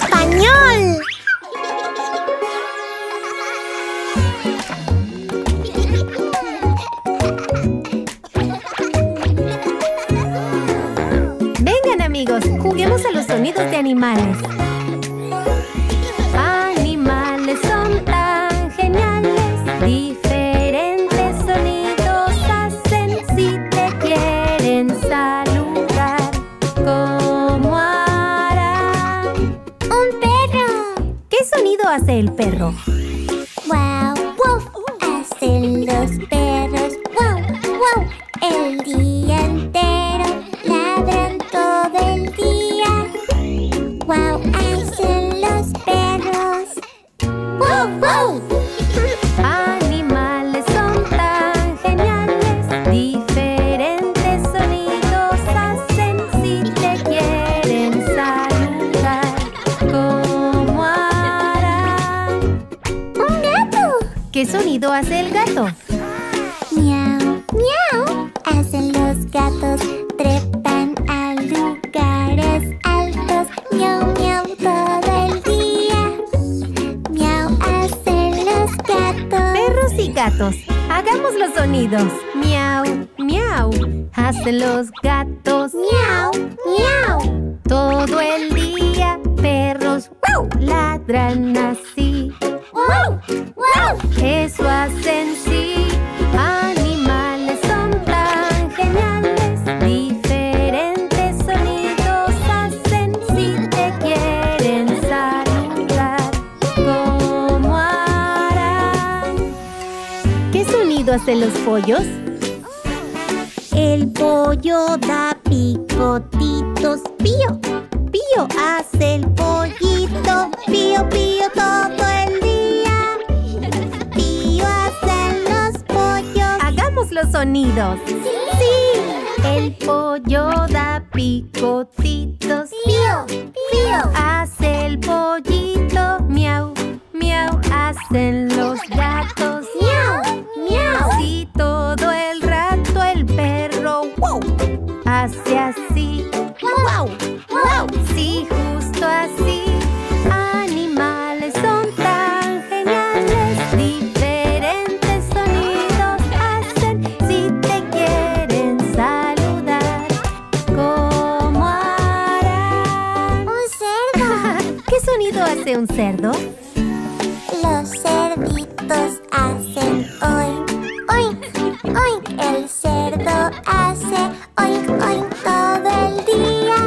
español! Vengan, amigos, juguemos a los sonidos de animales. Animales son tan geniales, diferentes sonidos hacen si te quieren saludar. ¿Cómo harán? ¡Un perro! ¿Qué sonido hace el perro? ¡Wow! ¡Wow! Hacen los perros. ¡Wow! ¡Wow! El día entero ladran todo el día. ¡Wow! Hacen los perros. ¡Wow! ¡Wow! Animales son tan geniales, diferentes sonidos hacen si te quieren saludar. ¿Cómo harán? ¡Un gato! ¿Qué sonido hace el gato? ¡Miau! ¡Miau! Hacen los gatos, trepan a lugares altos. ¡Miau! ¡Miau! Todo el día. ¡Miau! Hacen los gatos. Perros y gatos, hagamos los sonidos. Miau, miau, hacen los gatos. ¡Miau! ¡Miau! Todo el día, perros, ¡wow!, ladran así. ¡Wow! ¡Wow! Eso hacen sí. Animales son tan geniales, diferentes sonidos hacen si te quieren saludar. ¿Cómo harán? ¿Qué sonido hacen los pollos? El pollo da picotitos. ¡Pío! Pío hace el pollito. Pío, pío todo el día. Pío hacen los pollos. Hagamos los sonidos. Sí. El pollo da picotitos. Pío, pío. Hace el pollito. Miau, miau, hacen los gatos. Miau, miau. Así todo el rato el perro, wow, hace así. Wow, wow. Sí, justo así. Animales son tan geniales, diferentes sonidos hacen si te quieren saludar. ¿Cómo harán? Un cerdo. ¿Qué sonido hace un cerdo? Los cerditos hacen oink, oink, oink. El cerdo hace oink, oink todo el día.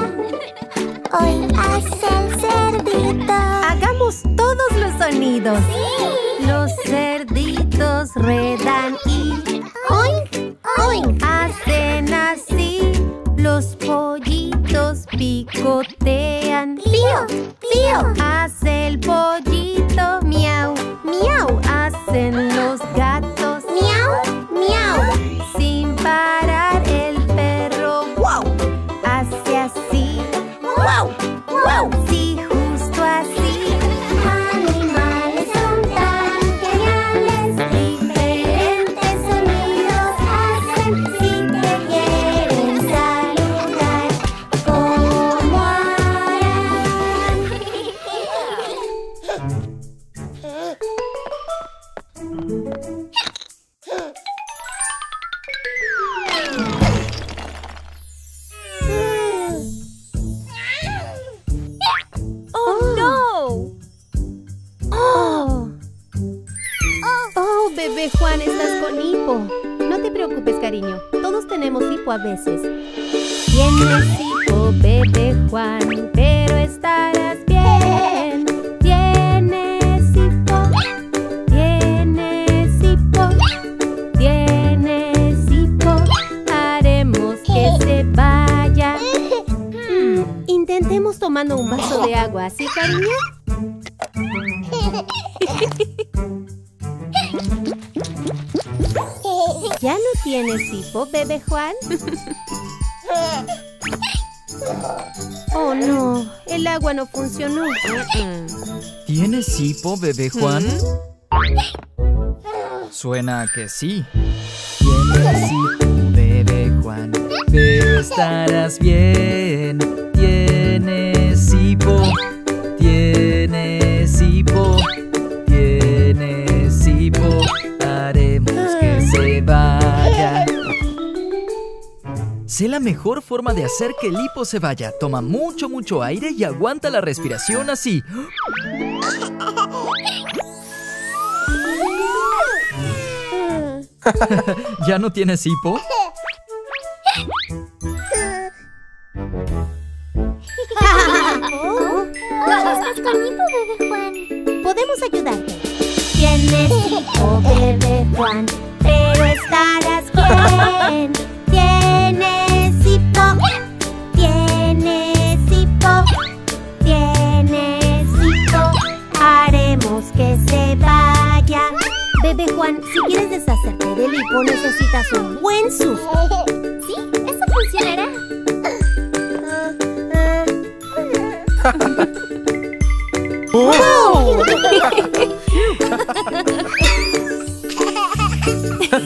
Oink hace el cerdito. Hagamos todos los sonidos. Sí. Los cerditos ruedan y Oink, oink. hacen así. Los pollitos picotean. Pío, pío. Hace el pollito. Miau, miau. Hacen los gatos. Miau, miau. Sin parar el perro, wow, hace así. Wow, wow. Sí, justo así. Animales son tan geniales, diferentes sonidos hacen si te quieren saludar. ¿Cómo harán? ¡Oh, no! ¡Oh, bebé Juan, estás con hipo! No te preocupes, cariño. Todos tenemos hipo a veces. Tienes hipo, bebé Juan, pero estarás bien. Tienes hipo, tienes hipo, tienes hipo. Haremos que se vaya. Intentemos tomando un vaso de agua, ¿sí, cariño? ¿Ya no tienes hipo, bebé Juan? Oh, no. El agua no funcionó. ¿Tienes hipo, bebé Juan? Suena que sí. Tienes hipo, bebé Juan, pero estarás bien. Tienes hipo, tienes hipo, tienes hipo, haremos que se vaya. Sé la mejor forma de hacer que el hipo se vaya. Toma mucho aire y aguanta la respiración así. ¿Ya no tienes hipo? ¿Estás con hipo, bebé Juan? Podemos ayudarte. Tienes hipo, bebé Juan, pero estarás bien. Tienes hipo, tienes hipo, tienes hipo. Haremos que se vaya. Bebé Juan, si quieres deshacerte del hipo, necesitas un buen susto. Sí, eso funcionará.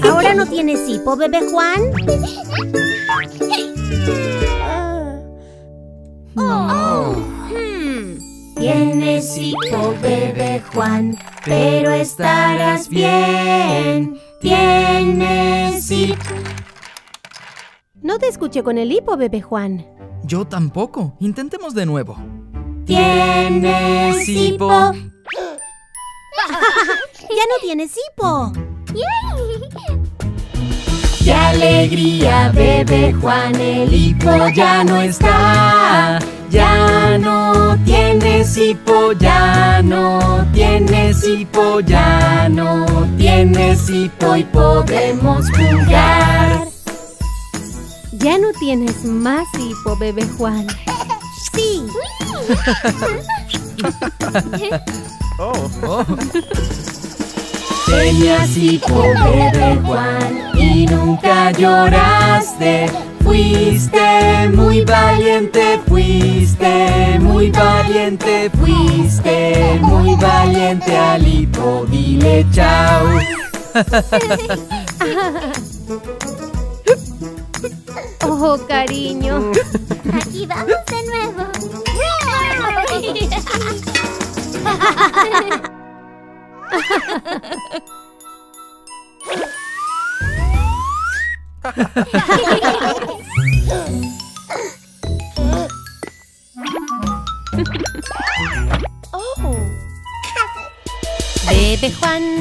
¿Ahora no tienes hipo, bebé Juan? Tienes hipo, bebé Juan, pero estarás bien. Tienes hipo. No te escuché con el hipo, bebé Juan. Yo tampoco. Intentemos de nuevo. Tienes hipo. ¡Ya no tienes hipo! ¡Qué alegría, bebé Juan! El hipo ya no está. Ya no tienes hipo, ya no tienes hipo, ya no tienes hipo y podemos jugar. Ya no tienes más hipo, bebé Juan. ¡Sí! Tenías hipo, bebé Juan, y nunca lloraste. Fuiste muy valiente, fuiste muy valiente, fuiste muy valiente. Al hipo dile chao. ¡Oh, cariño! Aquí vamos de nuevo.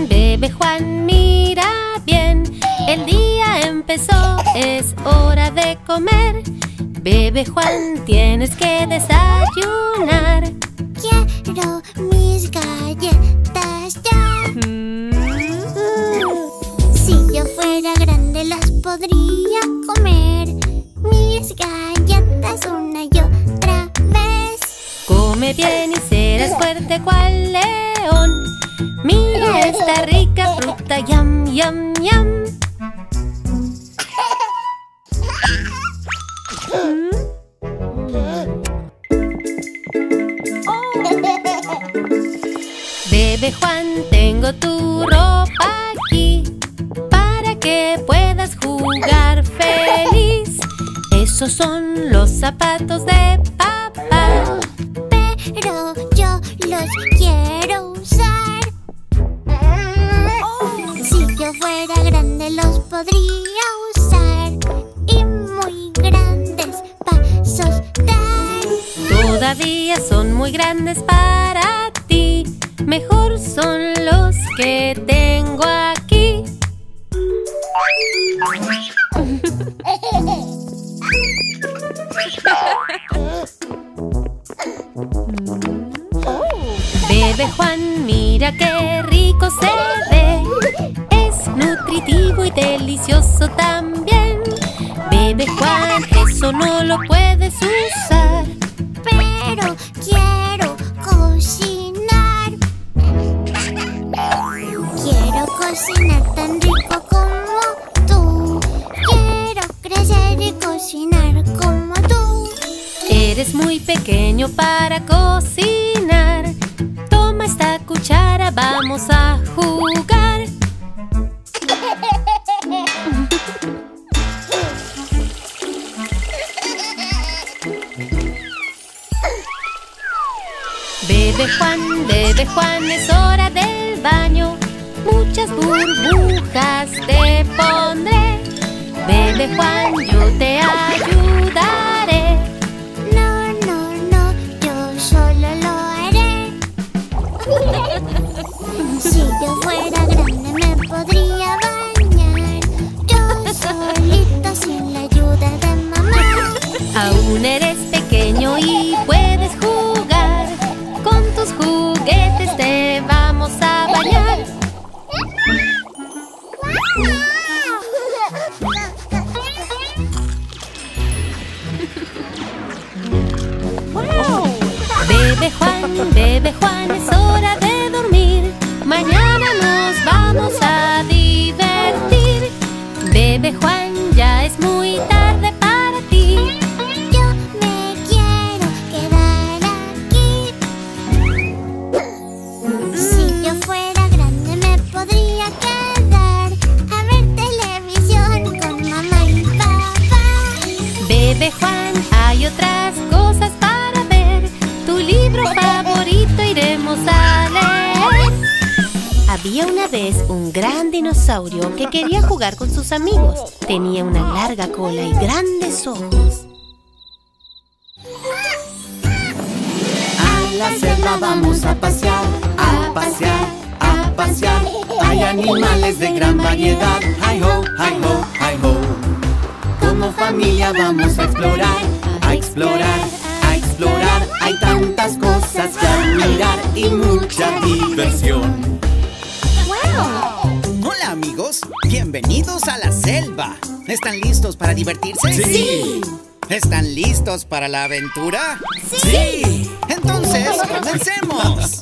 Bebé Juan, mira bien. El día empezó, es hora de comer. Bebé Juan, tienes que desayunar. Quiero mis galletas ya. Si yo fuera grande las podría comer. Mis galletas una y otra vez. Come bien y serás fuerte cual león. Mira esta rica fruta, yum, yum, yum. Bebé Juan, tengo tu ropa aquí para que puedas jugar feliz. Esos son los zapatos de papá, pero yo los quiero usar. Si yo fuera grande los podría usar y muy grandes pasos dar. todavía son muy grandes para ti. Mejor son los que tengo aquí. Bebé Juan, mira qué rico se ve. Es nutritivo y delicioso también. Bebé Juan, eso no lo puedes usar. Pero quiero cocinar. Quiero cocinar tan rico como tú. Quiero crecer y cocinar como tú. Eres muy pequeño para cocinar. Toma esta cuchara, vamos a jugar. Bebe Juan, es hora del baño. Muchas burbujas te pondré. Bebe Juan, yo te ayudaré. No, no, no, yo solo lo haré. Si yo fuera grande me podría bañar, yo solito sin la ayuda de mamá. Aún eres pequeño y puedes jugar. Con tus juguetes te vamos a bañar. Bebe Juan, es hora de dormir. Mañana nos vamos a divertir. Bebe Juan, ya es muy tarde para ti. Yo me quiero quedar aquí. Si yo fuera grande me podría quedar a ver televisión con mamá y papá. Bebe Juan, hay otras cosas para ver. Tu libro favorito iremos a leer. Había una vez un gran dinosaurio que quería jugar con sus amigos. Tenía una larga cola y grandes ojos. A la selva vamos a pasear, a pasear, a pasear. Hay animales de gran variedad. Hi-ho, hi-ho, hi-ho. Como familia vamos a explorar, a explorar, a explorar. Hay tantas cosas que admirar y mucha diversión. Hola amigos, bienvenidos a la selva. ¿Están listos para divertirse? ¡Sí! ¿Están listos para la aventura? ¡Sí! Entonces, comencemos.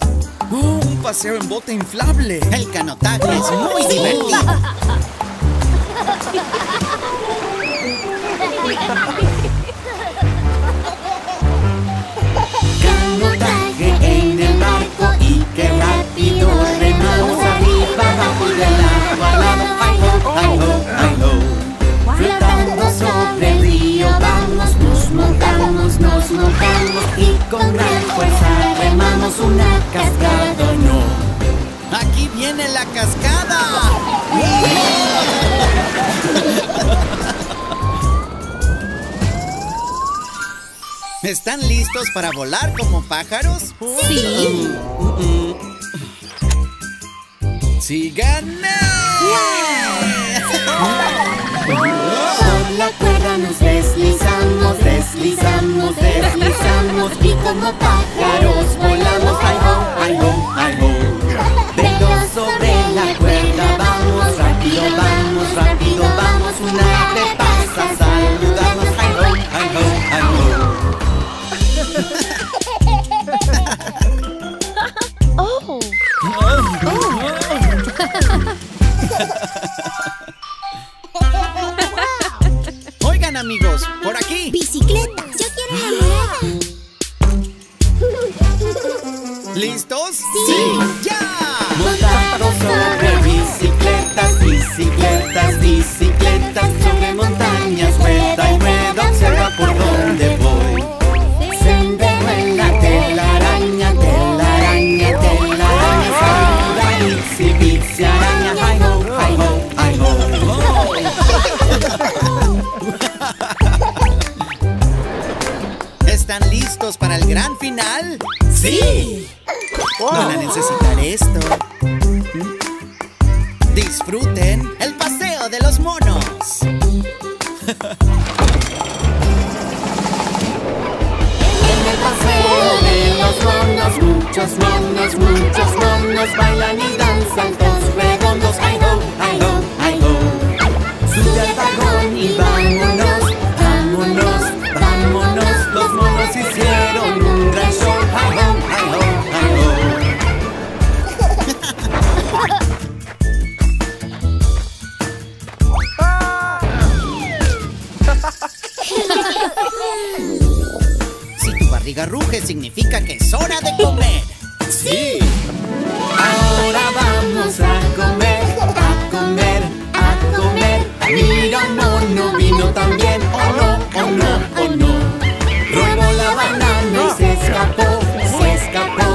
Un paseo en bote inflable. El canotaje es muy divertido. Canotaje en el barco y qué rápido remamos arriba, abajo y del agua al lado. Hi-ho, hi-ho, hi-ho. Flotando sobre el río vamos, nos mojamos y con gran fuerza remamos una cascada o no. Aquí viene la cascada. ¿Están listos para volar como pájaros? Sí. ¡Síganme! Por la cuerda nos deslizamos, deslizamos, deslizamos y como pájaros volamos. Hi-ho, hi-ho, hi-ho. Veloz sobre la cuerda vamos, rápido vamos, rápido vamos. Una ave pasa a saludarnos. Hi-ho, hi-ho, hi-ho. Oigan amigos, por aquí. Bicicleta, yo quiero la moneda. ¿Listos? ¡Sí! ¡Ya! Montando sobre bicicletas, bicicletas, bicicletas. Sobre montañas, rueda y rueda. Observa por dónde voy. Sendero en la telaraña, telaraña, telaraña. Saluda bici, bici, araña. Hi-ho, hi-ho, hi-ho. ¿Están listos para el gran final? ¡Sí! Van a necesitar esto. Disfruten el paseo de los monos. En el paseo de los monos, muchos monos bailan y danzan todos redondos. Hi-ho, hi-ho, hi-ho. Sube al vagón y vámonos, vámonos, vámonos. Los monos hicieron un gran show. Hi-ho, hi-ho, hi-ho. Si tu barriga ruge, significa que es hora de comer. ¡Sí! Ahora vamos a comer, a comer, a comer. Mira, un mono vino también. Oh no, oh no, oh no. Robó la banana y se escapó, se escapó,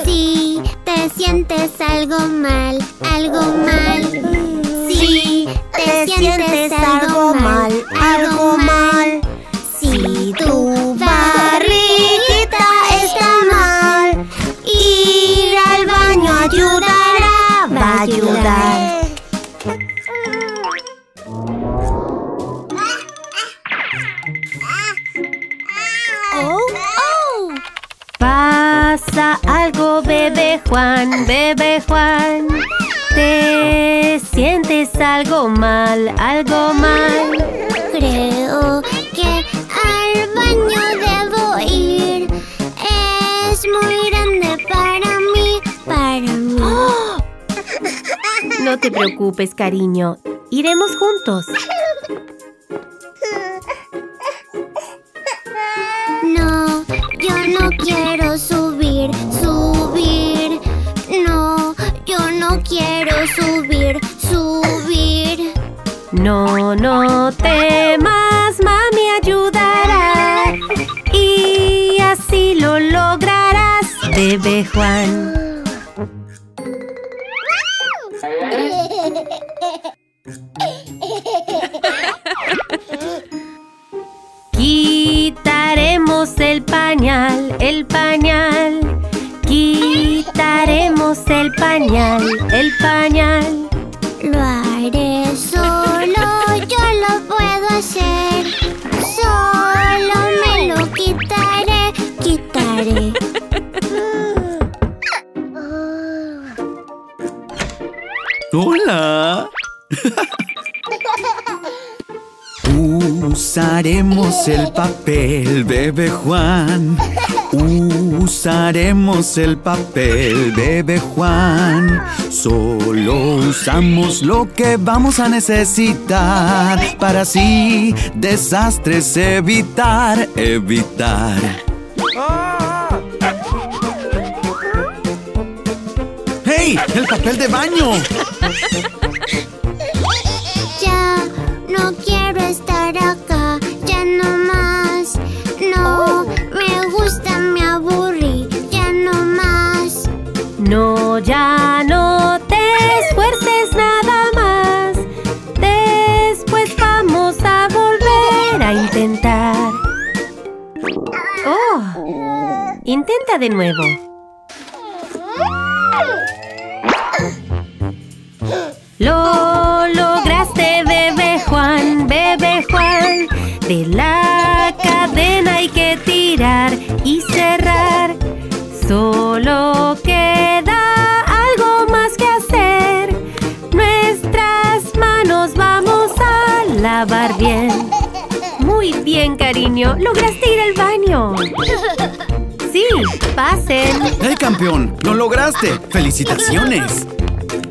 Si te sientes algo mal, si te sientes algo mal, si tu barriguita está mal, ir al baño ayudará, va a ayudar. Pasa algo, bebé Juan, te sientes algo mal, Creo que al baño debo ir. Es muy grande para mí. No te preocupes, cariño, iremos juntos. No, yo no quiero subir. No, yo no quiero subir. No temas, mami ayudará. Y así lo lograrás, bebé Juan. Quitaremos el pañal. Quitaremos el pañal. Lo haré solo, yo lo puedo hacer. Solo me lo quitaré. ¡Hola! Usaremos el papel, bebé Juan. Usaremos el papel, bebé Juan. Solo usamos lo que vamos a necesitar para así desastres evitar. ¡Hey! ¡El papel de baño! Ya no quiero estar acá, ya no más. No me gusta, me aburrí, ya no más. No, ya no te esfuerces nada más. Después vamos a volver a intentar. Intenta de nuevo. Lo lograste, bebé Juan. De la cadena hay que tirar y cerrar. Solo queda algo más que hacer. Nuestras manos vamos a lavar bien. Muy bien, cariño. Lograste ir al baño. Sí, pasen. ¡Hey, campeón! ¡Lo lograste! ¡Felicitaciones!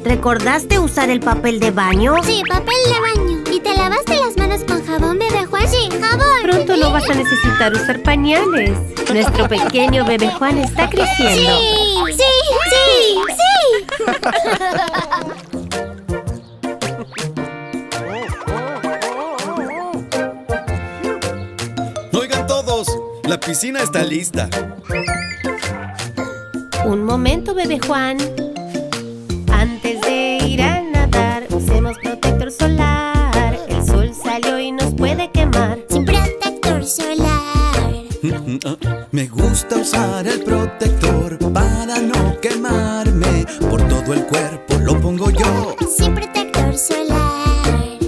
¿Recordaste usar el papel de baño? Sí, papel de baño. ¿Y te lavaste las manos con jabón, bebé Juan? Sí, jabón. Pronto no vas a necesitar usar pañales. Nuestro pequeño bebé Juan está creciendo. Sí. Oigan todos, la piscina está lista. Un momento, bebé Juan. Antes de ir a nadar, usemos protector solar. El sol salió y nos puede quemar. Sin protector solar. Me gusta usar el protector para no quemarme. Por todo el cuerpo lo pongo yo. Sin protector solar.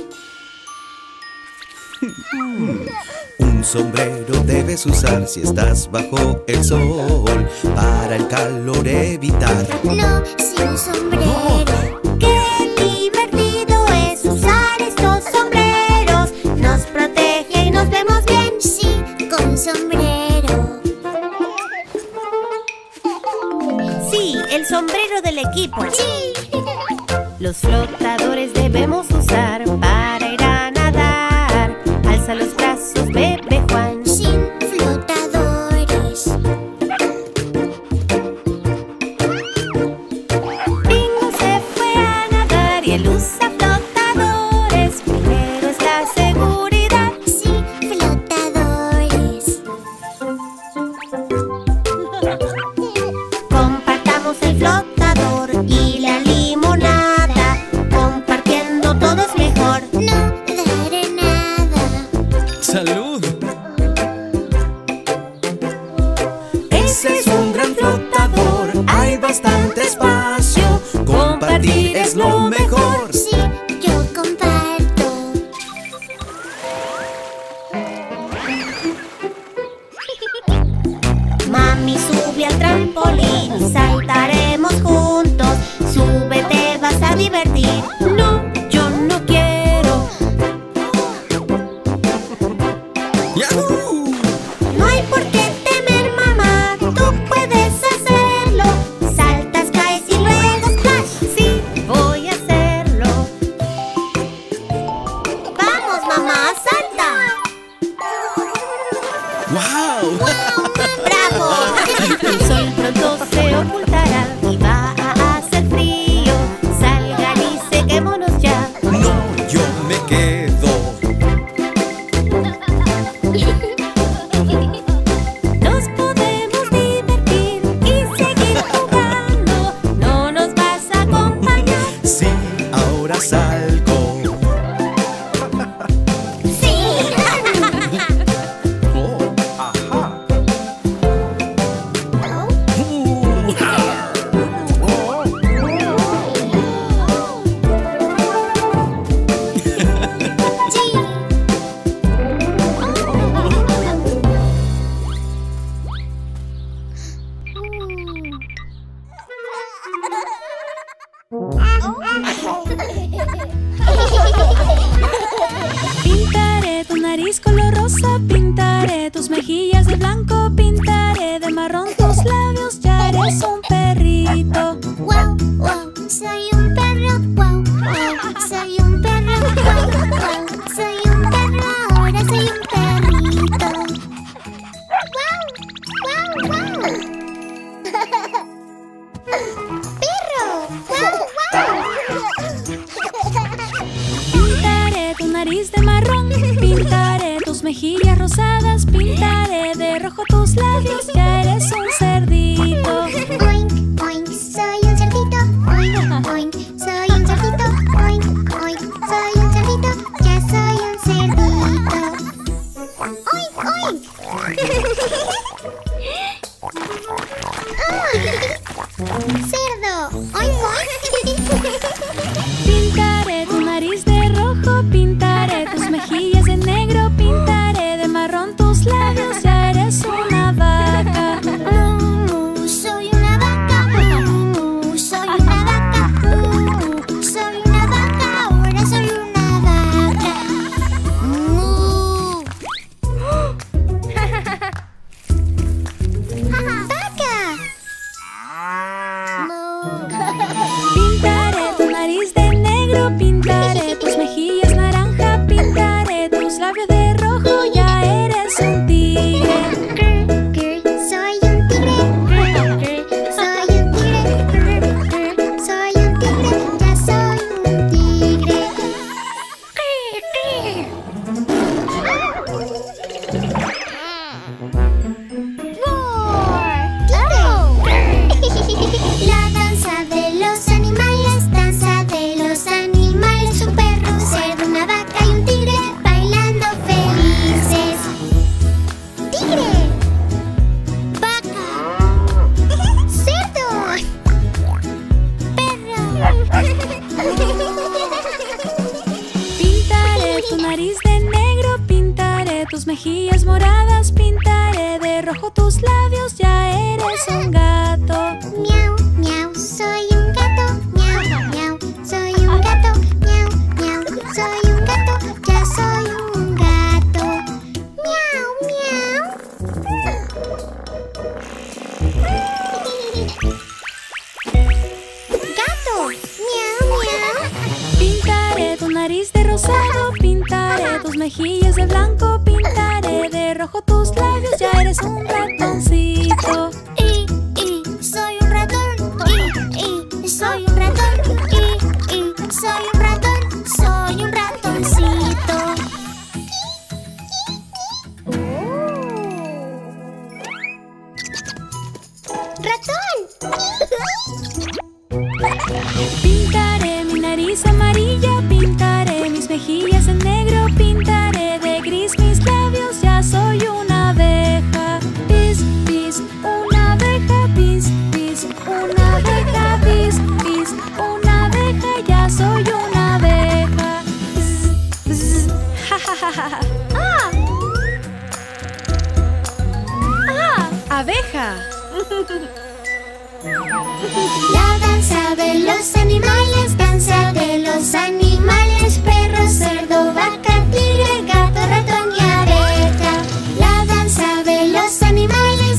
Un sombrero debes usar si estás bajo el sol, para el calor evitar. No, sin sombrero. Qué divertido es usar estos sombreros. Nos protege y nos vemos bien. Sí, con sombrero. Sí, el sombrero del equipo. Sí. Los flotadores debemos usar para ir a nadar. Alza los brazos, bebé Juan. Sin flotadores. Bingo se fue a nadar y Pintaré tu nariz de marrón, pintaré tus mejillas rosadas, pintaré de rojo tus labios, ya eres un cerdito. Oink, oink, soy un cerdito. Oink, oink, soy un cerdito. Oink, oink, soy un cerdito. Ya soy un cerdito. Oink, oink. Cerdo. Oink, oink. Pintaré tu nariz de rojo, pintaré tus mejillas de negro, pintaré de marrón tus labios, ya eres una vaca. Soy una vaca. Soy una vaca. Soy una vaca. Ahora soy una vaca. ¡Vaca! Pintaré tu nariz de negro, pintaré tus mejillas naranja, pintaré tus labios de rojo, ya eres un tigre. Soy un tigre. Soy un tigre. Soy un tigre. Ya soy un tigre. La danza de los animales, un perro, un cerdo, una vaca y un tigre bailando felices. Tigre, vaca, cerdo, perro. Pintaré tu nariz de negro, pintaré tus mejillas moradas, pintaré de rojo tus labios, ya eres un gato. Miau, miau, soy un gato. Miau, miau, soy un gato. Miau, miau, soy un gato. Ya soy un gato. Miau, miau. Gato. Miau, miau. Pintaré tu nariz de rosado, pintaré tus mejillas de blanco, pintaré de rojo tus labios, ya eres un ratoncito. Soy un ratón. Soy un ratón. Soy un ratón. Soy un ratoncito. ¡Ratón! Pintaré mi nariz amarilla, pintaré mis mejillas en negro, pintaré de gris mis labios, ya soy una abeja. Pis, pis, una abeja, pis, pis, una abeja, pis, pis, una abeja, ya soy una abeja. Bzz, bzz, ja, ja, ja, ja. ¡Abeja! La danza de los animales, perro, cerdo, vaca, tigre, gato, ratón y abeja. La danza de los animales,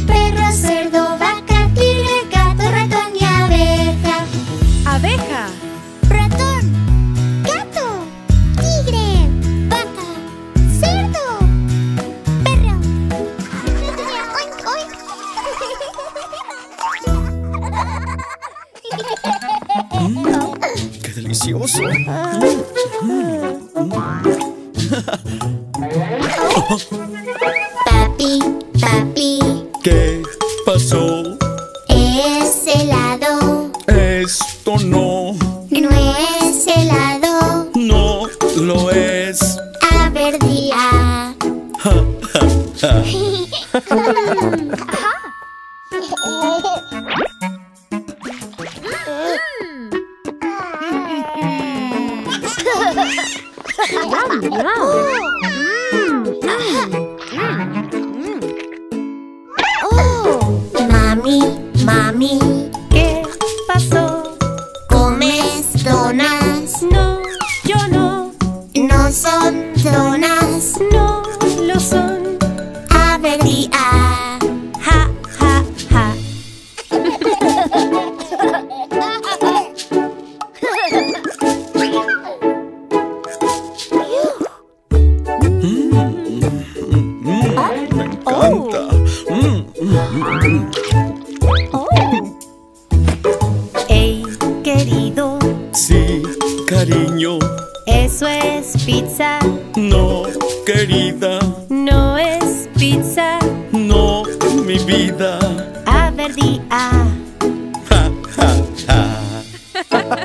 perro, cerdo, vaca, tigre, gato, ratón y abeja. ¡Abeja! Ratón, gato, tigre, vaca, cerdo, perro. Oink, oink. ¡Qué delicioso! Papi, papi, ¿Qué pasó? es helado. Esto no, No es helado. no lo es. A ver, di a. Ja, ja, ja. Mami, mami, ¿Qué pasó? ¿comes donas? No, yo no, No son donas. no lo son. A ver, di a. Ja, ja, ja. Me encanta. cariño. Eso es pizza. No, querida. No es pizza. No, mi vida. A ver, di A. Ja, ja, ja.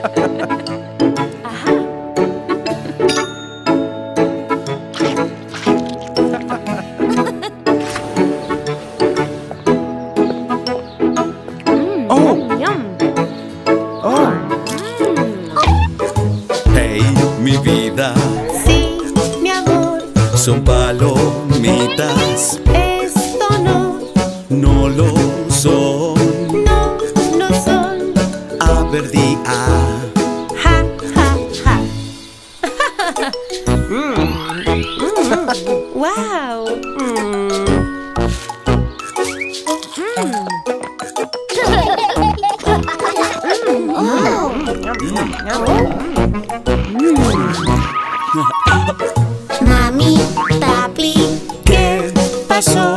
Hey, mi vida. Sí, mi amor. Son palomitas. Esto no. No lo son. No, no son. A ver, di A. Ja, ja, ja. Wow. Mami, papi, ¿Qué pasó?